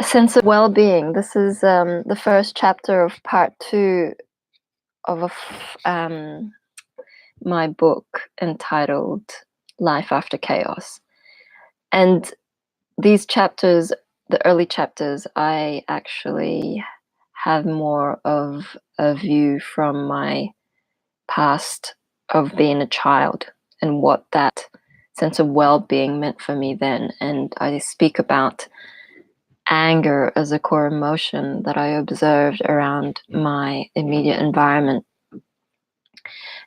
A sense of well-being. This is the first chapter of part 2 of my book entitled Life After Chaos. And these chapters, the early chapters, I actually have more of a view from my past of being a child and what that sense of well-being meant for me then. And I speak about anger as a core emotion that I observed around my immediate environment.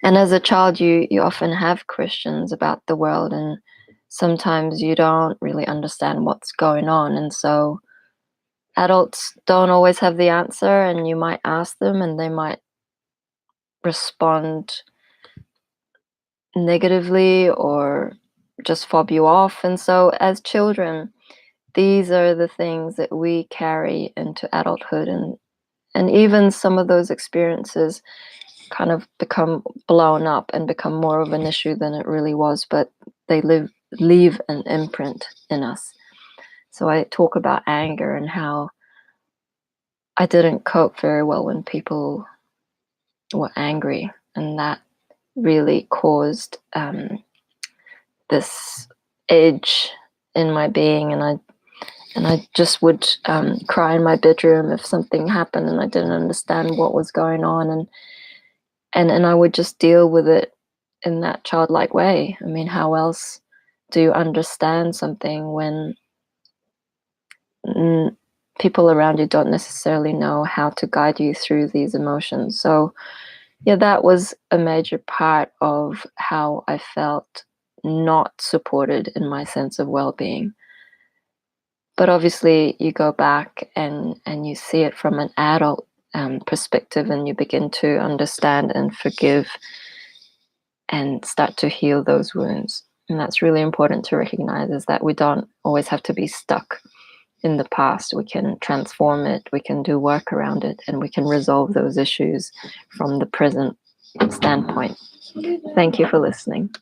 And as a child, you often have questions about the world, and sometimes you don't really understand what's going on. And so adults don't always have the answer, and you might ask them and they might respond negatively or just fob you off. And so as children, these are the things that we carry into adulthood, and even some of those experiences kind of become blown up and become more of an issue than it really was, but they leave an imprint in us. So I talk about anger and how I didn't cope very well when people were angry, and that really caused this edge in my being, and I just would cry in my bedroom if something happened and I didn't understand what was going on, and I would just deal with it in that childlike way. I mean, how else do you understand something when people around you don't necessarily know how to guide you through these emotions? So yeah, that was a major part of how I felt not supported in my sense of well-being. But obviously you go back and you see it from an adult perspective, and you begin to understand and forgive and start to heal those wounds. And that's really important to recognize, is that we don't always have to be stuck in the past. We can transform it, we can do work around it, and we can resolve those issues from the present standpoint. Thank you for listening.